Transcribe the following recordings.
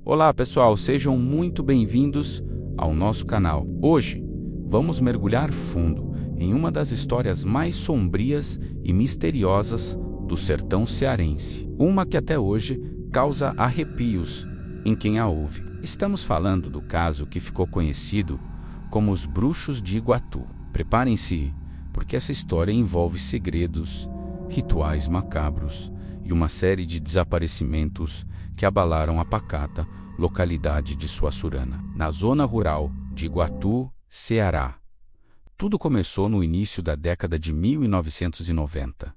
Olá pessoal, sejam muito bem-vindos ao nosso canal. Hoje vamos mergulhar fundo em uma das histórias mais sombrias e misteriosas do sertão cearense. Uma que até hoje causa arrepios em quem a ouve. Estamos falando do caso que ficou conhecido como os Bruxos de Iguatu. Preparem-se, porque essa história envolve segredos, rituais macabros e uma série de desaparecimentos que abalaram a pacata localidade de Suaçurana, na zona rural de Iguatu, Ceará. Tudo começou no início da década de 1990.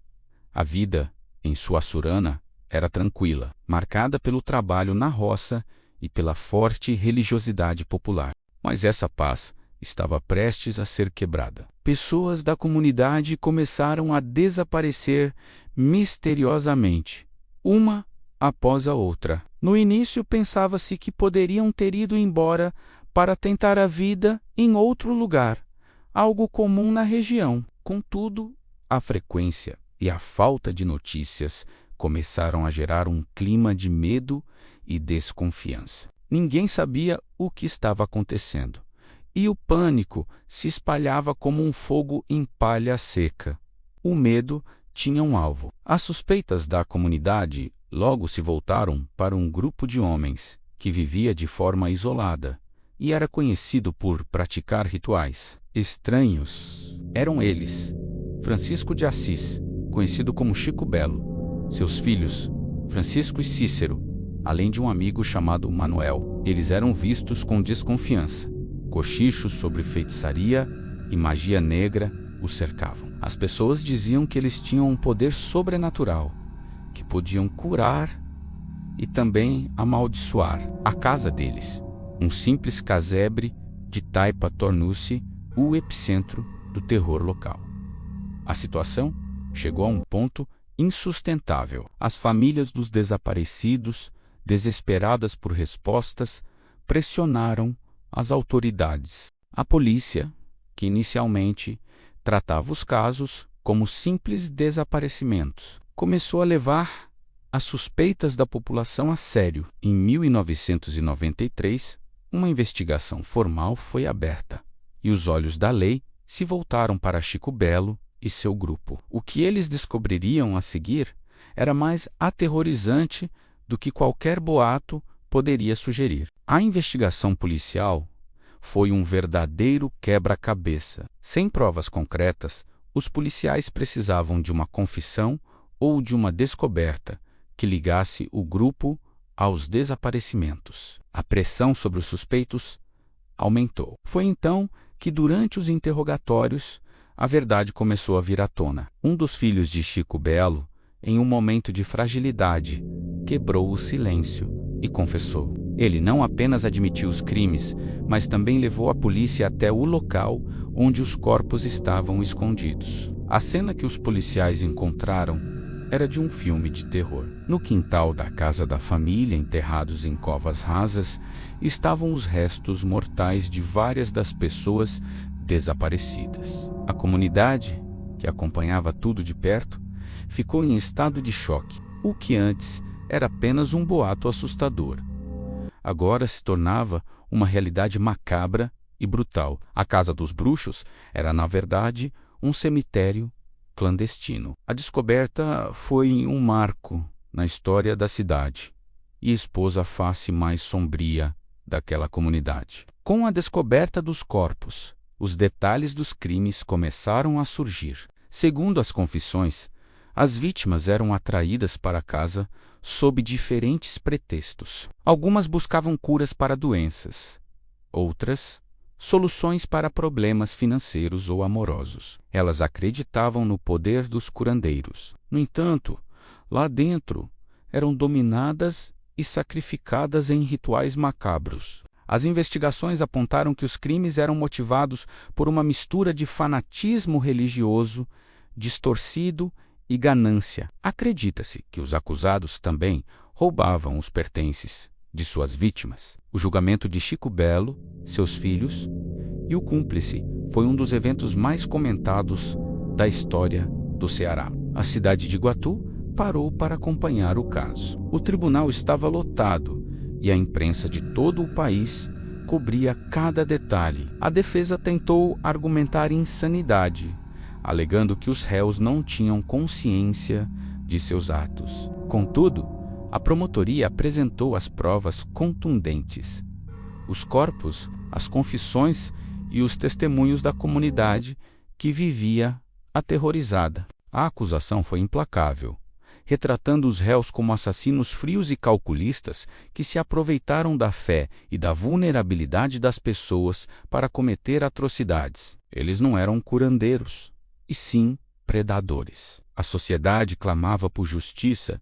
A vida em Suaçurana era tranquila, marcada pelo trabalho na roça e pela forte religiosidade popular. Mas essa paz estava prestes a ser quebrada. Pessoas da comunidade começaram a desaparecer misteriosamente, uma após a outra. No início pensava-se que poderiam ter ido embora para tentar a vida em outro lugar, algo comum na região. Contudo, a frequência e a falta de notícias começaram a gerar um clima de medo e desconfiança. Ninguém sabia o que estava acontecendo, e o pânico se espalhava como um fogo em palha seca. O medo tinha um alvo. As suspeitas da comunidade logo se voltaram para um grupo de homens que vivia de forma isolada e era conhecido por praticar rituais estranhos. Eram eles Francisco de Assis, conhecido como Chico Belo, seus filhos Francisco e Cícero, além de um amigo chamado Manuel. Eles eram vistos com desconfiança. Cochichos sobre feitiçaria e magia negra os cercavam. As pessoas diziam que eles tinham um poder sobrenatural, que podiam curar e também amaldiçoar a casa deles. Um simples casebre de taipa tornou-se o epicentro do terror local. A situação chegou a um ponto insustentável. As famílias dos desaparecidos, desesperadas por respostas, pressionaram as autoridades. A polícia, que inicialmente tratava os casos como simples desaparecimentos, começou a levar as suspeitas da população a sério. Em 1993, uma investigação formal foi aberta, e os olhos da lei se voltaram para Chico Belo e seu grupo. O que eles descobririam a seguir era mais aterrorizante do que qualquer boato poderia sugerir. A investigação policial foi um verdadeiro quebra-cabeça. Sem provas concretas, os policiais precisavam de uma confissão ou de uma descoberta que ligasse o grupo aos desaparecimentos. A pressão sobre os suspeitos aumentou. Foi então que, durante os interrogatórios, a verdade começou a vir à tona. Um dos filhos de Chico Belo, em um momento de fragilidade, quebrou o silêncio e confessou. Ele não apenas admitiu os crimes, mas também levou a polícia até o local onde os corpos estavam escondidos. A cena que os policiais encontraram era de um filme de terror. No quintal da casa da família, enterrados em covas rasas, estavam os restos mortais de várias das pessoas desaparecidas. A comunidade, que acompanhava tudo de perto, ficou em estado de choque. O que antes era apenas um boato assustador, agora se tornava uma realidade macabra e brutal. A Casa dos Bruxos era, na verdade, um cemitério clandestino. A descoberta foi um marco na história da cidade e expôs a face mais sombria daquela comunidade. Com a descoberta dos corpos, os detalhes dos crimes começaram a surgir. Segundo as confissões, as vítimas eram atraídas para a casa sob diferentes pretextos. Algumas buscavam curas para doenças, outras soluções para problemas financeiros ou amorosos. Elas acreditavam no poder dos curandeiros. No entanto, lá dentro eram dominadas e sacrificadas em rituais macabros. As investigações apontaram que os crimes eram motivados por uma mistura de fanatismo religioso, distorcido e ganância. Acredita-se que os acusados também roubavam os pertences de suas vítimas. O julgamento de Chico Belo, seus filhos e o cúmplice foi um dos eventos mais comentados da história do Ceará. A cidade de Iguatu parou para acompanhar o caso. O tribunal estava lotado e a imprensa de todo o país cobria cada detalhe. A defesa tentou argumentar insanidade, alegando que os réus não tinham consciência de seus atos. Contudo, a promotoria apresentou as provas contundentes: os corpos, as confissões e os testemunhos da comunidade que vivia aterrorizada. A acusação foi implacável, retratando os réus como assassinos frios e calculistas que se aproveitaram da fé e da vulnerabilidade das pessoas para cometer atrocidades. Eles não eram curandeiros, e sim predadores. A sociedade clamava por justiça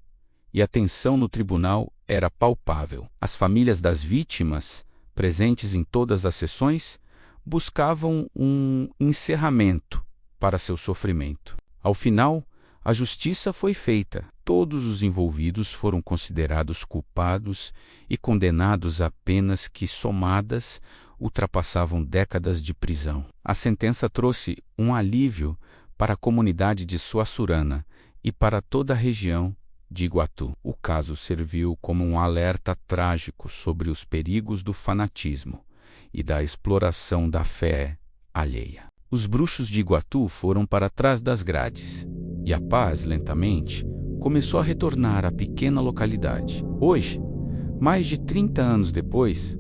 e a tensão no tribunal era palpável. As famílias das vítimas, presentes em todas as sessões, buscavam um encerramento para seu sofrimento. Ao final, a justiça foi feita. Todos os envolvidos foram considerados culpados e condenados a penas que, somadas, ultrapassavam décadas de prisão. A sentença trouxe um alívio para a comunidade de Suaçurana e para toda a região de Iguatu. O caso serviu como um alerta trágico sobre os perigos do fanatismo e da exploração da fé alheia. Os bruxos de Iguatu foram para trás das grades, e a paz, lentamente, começou a retornar à pequena localidade. Hoje, mais de 30 anos depois,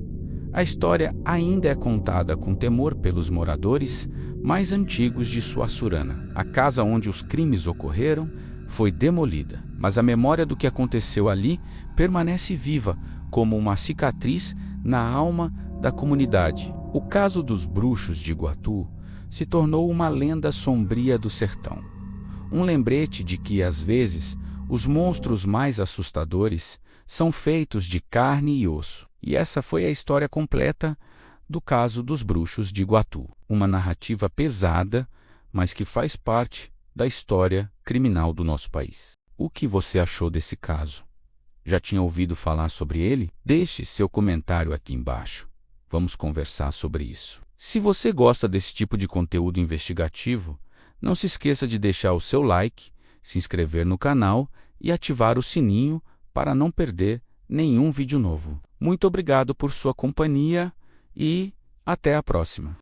a história ainda é contada com temor pelos moradores mais antigos de Suaçurana. A casa onde os crimes ocorreram foi demolida, mas a memória do que aconteceu ali permanece viva como uma cicatriz na alma da comunidade. O caso dos bruxos de Iguatu se tornou uma lenda sombria do sertão. Um lembrete de que, às vezes, os monstros mais assustadores são feitos de carne e osso. E essa foi a história completa do caso dos bruxos de Iguatu. Uma narrativa pesada, mas que faz parte da história criminal do nosso país. O que você achou desse caso? Já tinha ouvido falar sobre ele? Deixe seu comentário aqui embaixo. Vamos conversar sobre isso. Se você gosta desse tipo de conteúdo investigativo, não se esqueça de deixar o seu like, se inscrever no canal e ativar o sininho para não perder nenhum vídeo novo. Muito obrigado por sua companhia e até a próxima.